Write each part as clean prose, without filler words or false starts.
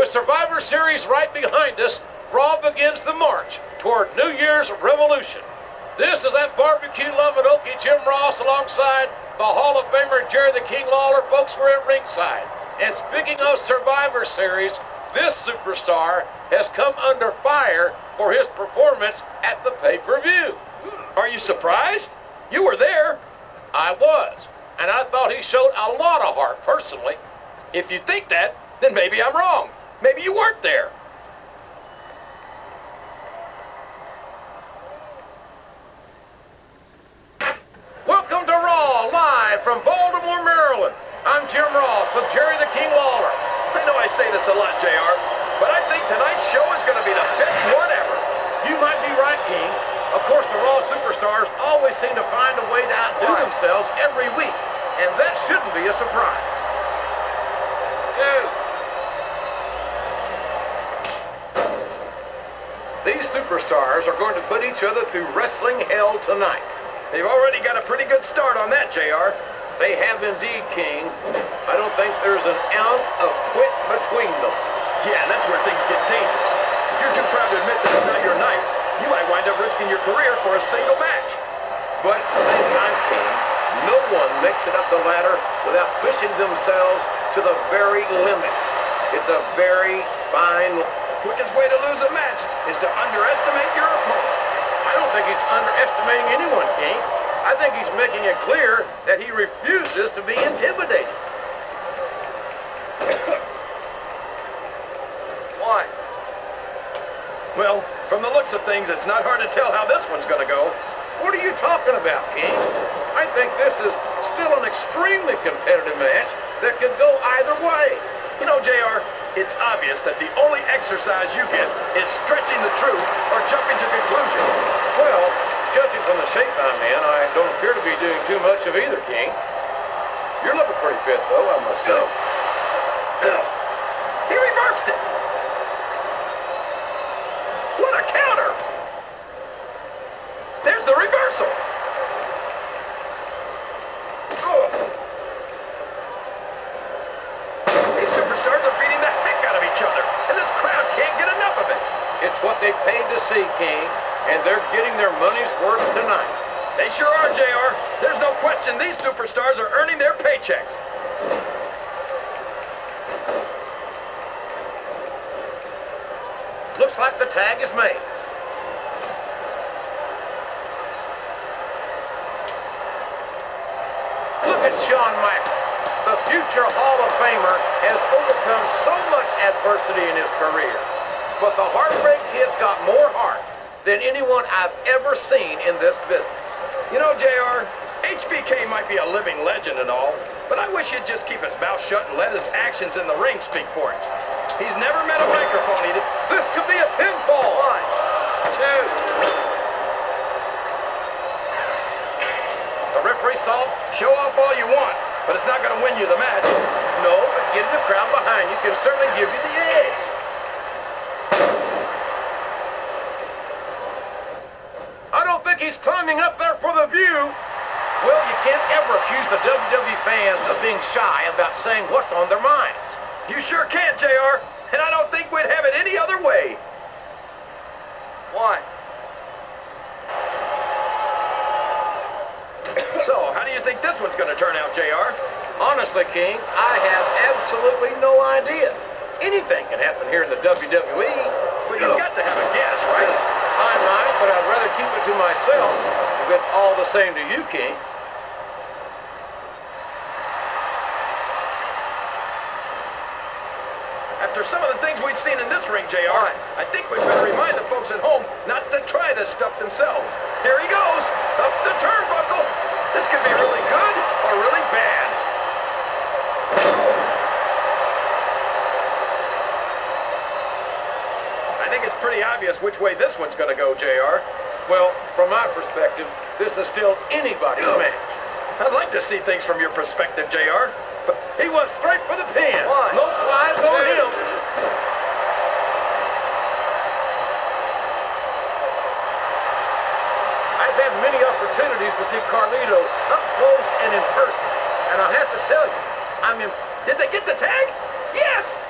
With Survivor Series right behind us, Raw begins the march toward New Year's Revolution. This is that barbecue-loving Okie Jim Ross alongside the Hall of Famer Jerry the King Lawler. Folks, we're at ringside. And speaking of Survivor Series, this superstar has come under fire for his performance at the pay-per-view. Are you surprised? You were there. I was, and I thought he showed a lot of heart, personally. If you think that, then maybe I'm wrong. Maybe you weren't there. Welcome to Raw, live from Baltimore, Maryland. I'm Jim Ross with Jerry the King Lawler. I know I say this a lot, JR, but I think tonight's show is going to be the best one ever. You might be right, King. Of course, the Raw superstars always seem to find a way to outdo themselves every week, and that shouldn't be a surprise. These superstars are going to put each other through wrestling hell tonight. They've already got a pretty good start on that, JR. They have indeed, King. I don't think there's an ounce of quit between them. Yeah, and that's where things get dangerous. If you're too proud to admit that it's not your night, you might wind up risking your career for a single match. But at the same time, King, no one makes it up the ladder without pushing themselves to the very limit. It's a very fine line. The quickest way to lose a match is to underestimate your opponent. I don't think he's underestimating anyone, King. I think he's making it clear that he refuses to be intimidated. Why? Well, from the looks of things, it's not hard to tell how this one's going to go. What are you talking about, King? I think this is still an extremely competitive match that could go either way. You know, JR, it's obvious that the only exercise you get is stretching the truth or jumping to conclusions. Well, judging from the shape I'm in, I don't appear to be doing too much of either, King. You're looking pretty fit, though, I must say. He reversed it. What a counter. There's the reversal. These superstars are beating the heck out of each other, and this crowd can't get enough of it. It's what they paid to see, King, and they're getting their money's worth tonight. They sure are, JR. There's no question these superstars are earning their paychecks. Looks like the tag is made. Look at Shawn Michaels. The future Hall of Famer has overcome so much adversity in his career. But the Heartbreak Kid's got more heart than anyone I've ever seen in this business. You know, JR, HBK might be a living legend and all, but I wish he'd just keep his mouth shut and let his actions in the ring speak for him. He's never met a microphone needed. This could be a pinfall. 1, 2. The referee saw. Show off all you want, but it's not going to win you the match. No, but getting the crowd behind you can certainly give you the edge. I don't think he's climbing up there for the view. Well, you can't ever accuse the WWE fans of being shy about saying what's on their minds. You sure can't, JR, and I don't think we'd have it any other way. Why? So, how do you think this one's going to turn out, JR? Honestly, King, I have absolutely no idea. Anything can happen here in the WWE. But you've got to have a guess, right? I might, but I'd rather keep it to myself if it's all the same to you, King. After some of the things we've seen in this ring, JR, I think we'd better remind the folks at home not to try this stuff themselves. Here he goes, up the turnbuckle. This could be really good or really bad. I think it's pretty obvious which way this one's going to go, JR. Well, from my perspective, this is still anybody's match. I'd like to see things from your perspective, JR. But he went straight for the pin. 1, No flies on him. I've had many opportunities to see Carlito up close and in person, and I have to tell you, I'm impressed. Did they get the tag? Yes!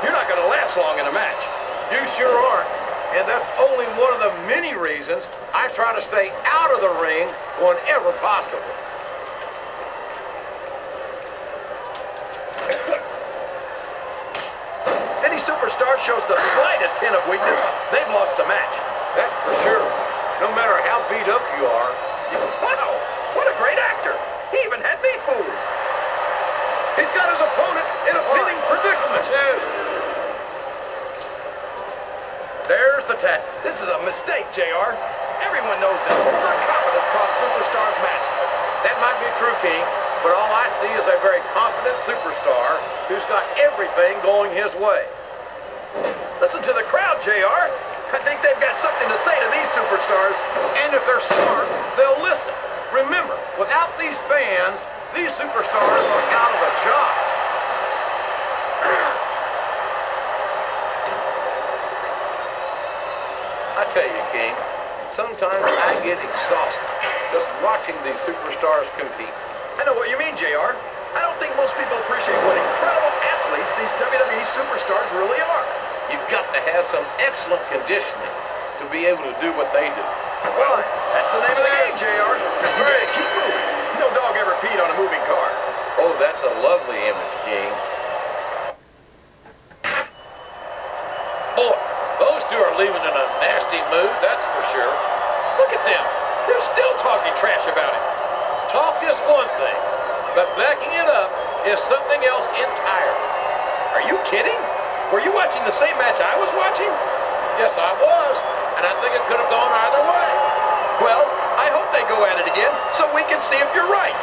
you're not going to last long in a match. You sure aren't. And that's only one of the many reasons I try to stay out of the ring whenever possible. Any superstar shows the slightest hint of weakness, they've lost the match. That's for sure. No matter how beat up you are. Wow, what a great actor. He even had me fooled. He's got his opponent in a pinning predicament. There's the tap. This is a mistake, JR. Everyone knows that overconfidence costs superstars matches. That might be true, King, but all I see is a very confident superstar who's got everything going his way. Listen to the crowd, JR. I think they've got something to say to these superstars. And if they're smart, they'll listen. Remember, without these fans, these superstars are out of a job. I tell you, King, sometimes I get exhausted just watching these superstars compete. I know what you mean, JR. I don't think most people appreciate what incredible athletes these WWE superstars really are. You've got to have some excellent conditioning to be able to do what they do. Well, that's the name of the game, JR. Great, keep moving. No dog ever peed on a moving car. Oh, that's a lovely image, King. Boy, those two are leaving in a nasty mood, that's for sure. Look at them. They're still talking trash about him. Talk is one thing, but backing it up is something else entirely. Are you kidding? Were you watching the same match I was watching? Yes, I was, and I think it could have gone either way. Well, I hope they go at it again so we can see if you're right.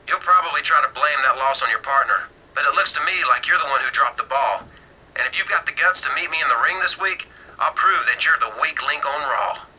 You'll probably try to blame that loss on your partner, but it looks to me like you're the one who dropped the ball. And if you've got the guts to meet me in the ring this week, I'll prove that you're the weak link on Raw.